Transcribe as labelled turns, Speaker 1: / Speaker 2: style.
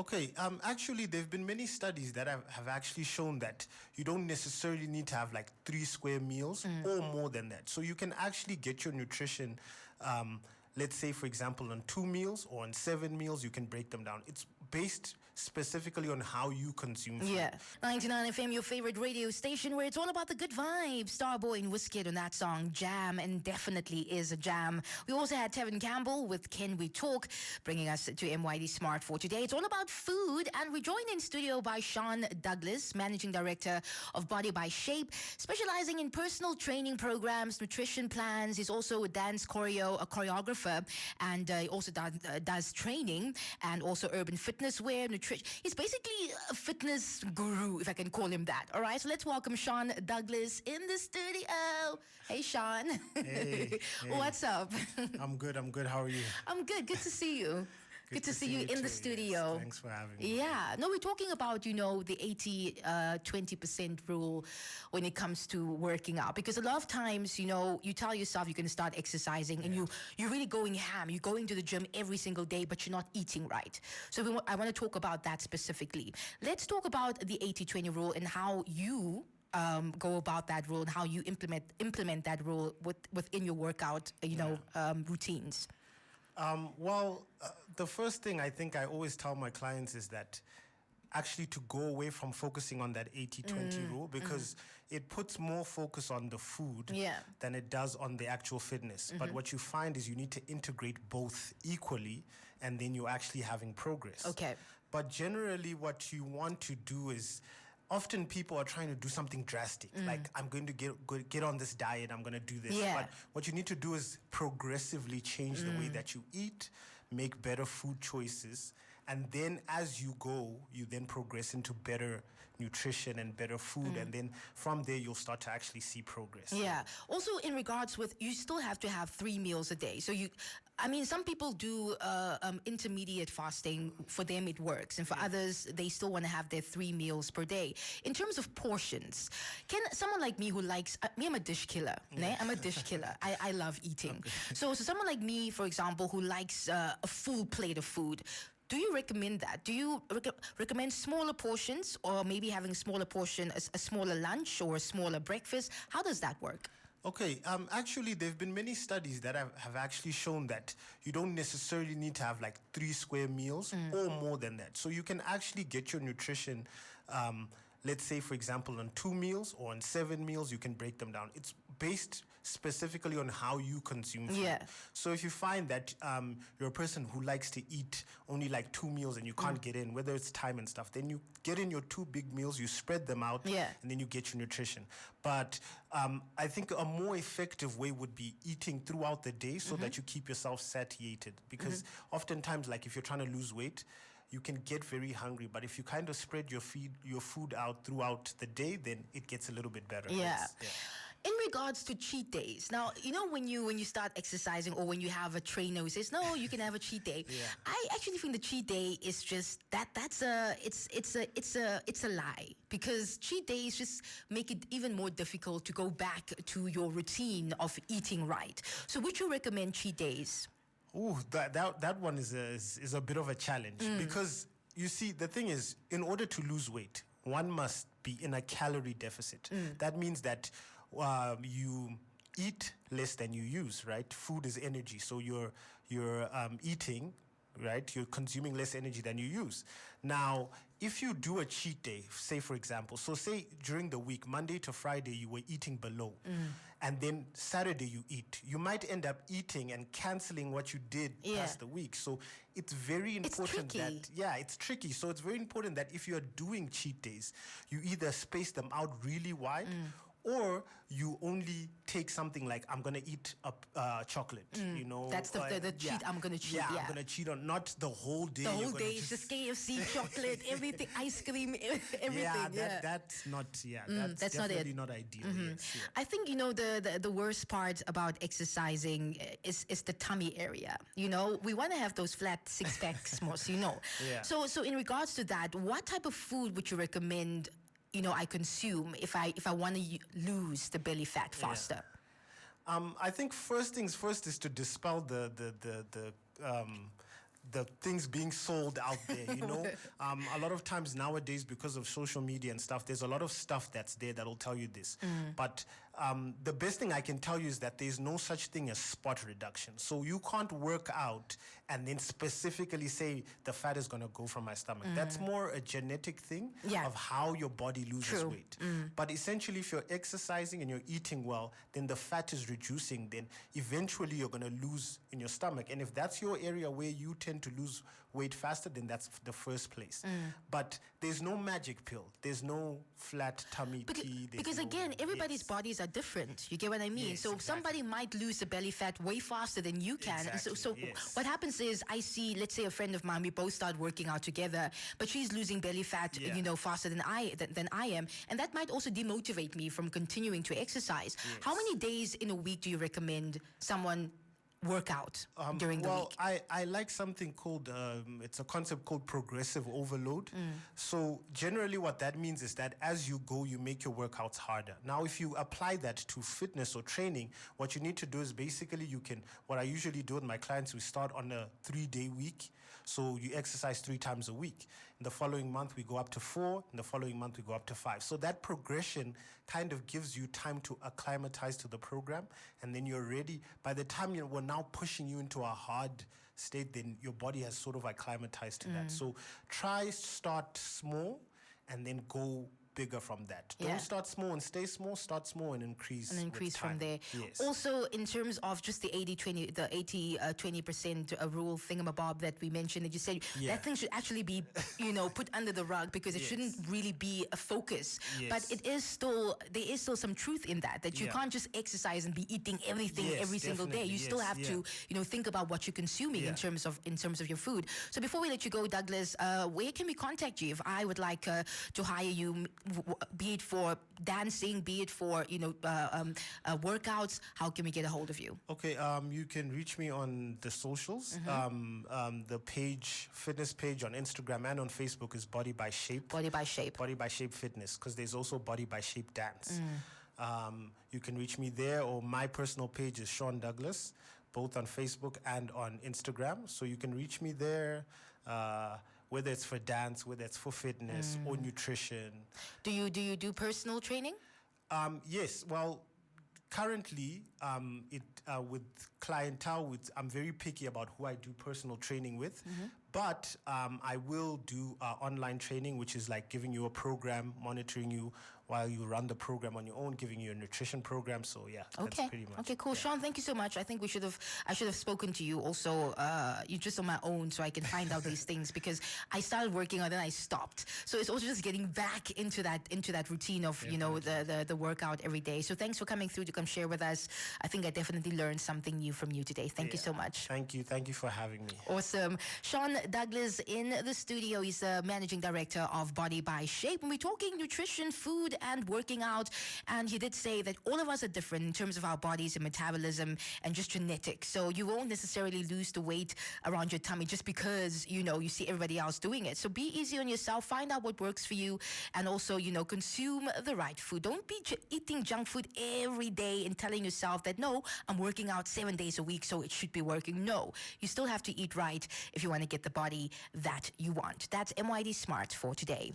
Speaker 1: Okay, actually, there have been many studies that have actually shown that you don't necessarily need to have like 3 square meals or more than that. So you can actually get your nutrition, let's say, for example, on 2 meals or on 7 meals, you can break them down. It's based specifically on how you consume food.
Speaker 2: Yeah. 99 FM, your favorite radio station where it's all about the good vibes. Starboy and Wizkid on that song, Jam, and definitely is a jam. We also had Tevin Campbell with Can We Talk, bringing us to MYD Smart for today. It's all about food, and we're joined in studio by Shawn Douglas, Managing Director of Body by Shape, specializing in personal training programs, nutrition plans. He's also a dance choreographer, and he also does training and also urban fitness wear, nutrition. He's basically a fitness guru, if I can call him that. All right, so let's welcome Shawn Douglas in the studio. Hey, Shawn.
Speaker 1: Hey.
Speaker 2: What's up?
Speaker 1: I'm good. How are you?
Speaker 2: I'm good. Good to see you. Good to see you in
Speaker 1: too,
Speaker 2: the studio.
Speaker 1: Yes. Thanks for having me.
Speaker 2: Yeah. No, we're talking about, the 80-20% rule when it comes to working out. Because a lot of times, you tell yourself you're going to start exercising and you're really going ham. You're going to the gym every single day, but you're not eating right. So I want to talk about that specifically. Let's talk about the 80-20 rule and how you go about that rule and how you implement that rule within your workout, routines.
Speaker 1: The first thing I think I always tell my clients is that actually to go away from focusing on that 80-20 rule, because it puts more focus on the food than it does on the actual fitness. But what you find is you need to integrate both equally, and then you're actually having progress.
Speaker 2: Okay.
Speaker 1: But generally what you want to do is, often people are trying to do something drastic, like I'm going to get on this diet, I'm going to do this.
Speaker 2: Yeah.
Speaker 1: But what you need to do is progressively change the way that you eat, make better food choices, and then as you go, you then progress into better nutrition and better food, and then from there you'll start to actually see progress.
Speaker 2: Yeah. Also, in regards with, you still have to have 3 meals a day. So some people do intermediate fasting. For them, it works. And for others, they still want to have their 3 meals per day. In terms of portions, can someone like me who likes, I'm a dish killer. I'm a dish killer. I love eating. Okay. So someone like me, for example, who likes a full plate of food, do you recommend that? Do you recommend smaller portions, or maybe having a smaller portion, a smaller lunch or a smaller breakfast? How does that work?
Speaker 1: Okay, actually, there have been many studies that have actually shown that you don't necessarily need to have like 3 square meals or more than that. So you can actually get your nutrition, let's say, for example, on 2 meals or on 7 meals, you can break them down. It's based specifically on how you consume food.
Speaker 2: Yeah.
Speaker 1: So if you find that you're a person who likes to eat only like 2 meals and you can't get in, whether it's time and stuff, then you get in your 2 big meals, you spread them out, and then you get your nutrition. But I think a more effective way would be eating throughout the day so that you keep yourself satiated. Because oftentimes, like if you're trying to lose weight, you can get very hungry, but if you kind of spread your food out throughout the day, then it gets a little bit better.
Speaker 2: Yeah. In regards to cheat days, now when you start exercising, or when you have a trainer who says no, you can have a cheat day. I actually think the cheat day is just it's a lie, because cheat days just make it even more difficult to go back to your routine of eating right. So would you recommend cheat days?
Speaker 1: Oh, that one is a bit of a challenge, because you see, the thing is, in order to lose weight, one must be in a calorie deficit. That means that you eat less than you use, right? Food is energy, so you're eating, right? You're consuming less energy than you use. Now, if you do a cheat day, say for example, so say during the week, Monday to Friday, you were eating below, and then Saturday you eat, you might end up eating and canceling what you did past the week. So it's very important it's tricky. So it's very important that if you're doing cheat days, you either space them out really wide, or you only take something like, I'm going to eat a chocolate,
Speaker 2: That's the cheat. I'm going to cheat.
Speaker 1: I'm going to cheat on, not the whole day.
Speaker 2: The whole day is just KFC, chocolate, everything, ice cream, everything.
Speaker 1: That's not,
Speaker 2: that's
Speaker 1: definitely not ideal. Yes,
Speaker 2: I think, the worst part about exercising is the tummy area. We want to have those flat six-packs more, So in regards to that, what type of food would you recommend I consume if I want to lose the belly fat faster?
Speaker 1: I think first things first is to dispel the things being sold out there, you know. A lot of times nowadays, because of social media and stuff, there's a lot of stuff that's there that'll tell you this. But the best thing I can tell you is that there's no such thing as spot reduction. So you can't work out and then specifically say the fat is going to go from my stomach. That's more a genetic thing of how your body loses weight. But essentially, if you're exercising and you're eating well, then the fat is reducing. Then eventually you're going to lose in your stomach. And if that's your area where you tend to lose weight faster, then that's the first place. But there's no magic pill. There's no flat tummy tea.
Speaker 2: Because again, everybody's bodies are different. You get what I mean?
Speaker 1: Yes,
Speaker 2: so somebody might lose the belly fat way faster than you can.
Speaker 1: Exactly,
Speaker 2: So what happens is, I see, let's say a friend of mine, we both start working out together, but she's losing belly fat, you know, faster than I am, and that might also demotivate me from continuing to exercise. How many days in a week do you recommend someone work out during the week?
Speaker 1: Well, I like something called, it's a concept called progressive overload. So generally what that means is that as you go, you make your workouts harder. Now, if you apply that to fitness or training, what you need to do is basically what I usually do with my clients, we start on a 3-day week. So you exercise 3 times a week. In the following month, we go up to 4. In the following month, we go up to 5. So that progression kind of gives you time to acclimatize to the program. And then you're ready. By the time we're now pushing you into a hard state, then your body has sort of acclimatized to that. So start small and then go bigger from that. Don't start small and stay small. Start small and increase.
Speaker 2: And increase from there.
Speaker 1: Yes.
Speaker 2: Also, in terms of just the 80-20% rule thingamabob that we mentioned, that you said that thing should actually be, put under the rug, because it shouldn't really be a focus. But there is still some truth in that you can't just exercise and be eating everything every single day. You still have to, think about what you're consuming in terms of your food. So before we let you go, Douglas, where can we contact you if I would like to hire you? Be it for dancing, be it for workouts, how can we get a hold of you?
Speaker 1: Okay, you can reach me on the socials. The fitness page on Instagram and on Facebook is Body by Shape.
Speaker 2: Body by Shape.
Speaker 1: Body by Shape Fitness, because there's also Body by Shape Dance. You can reach me there, or my personal page is Shawn Douglas, both on Facebook and on Instagram. So you can reach me there. Whether it's for dance, whether it's for fitness or nutrition.
Speaker 2: Do you do personal training?
Speaker 1: Yes. Well, currently, with clientele, I'm very picky about who I do personal training with. But I will do online training, which is like giving you a program, monitoring you while you run the program on your own, giving you a nutrition program. So that's pretty much.
Speaker 2: Okay, cool. Shawn, thank you so much. I think I should have spoken to you also. You just on my own, so I can find out these things, because I started working on it, then I stopped. So it's also just getting back into that routine of the workout every day. So thanks for coming through to come share with us. I think I definitely learned something new from you today. Thank you so much.
Speaker 1: Thank you for having me.
Speaker 2: Awesome. Shawn Douglas in the studio. He's the managing director of Body by Shape. And we're talking nutrition, food, and working out. And he did say that all of us are different in terms of our bodies and metabolism and just genetics. So you won't necessarily lose the weight around your tummy just because, you see everybody else doing it. So be easy on yourself. Find out what works for you. And also, consume the right food. Don't be eating junk food every day and telling yourself that, no, I'm working out 7 days a week, so it should be working. No, you still have to eat right if you want to get the body that you want. That's MYD Smart for today.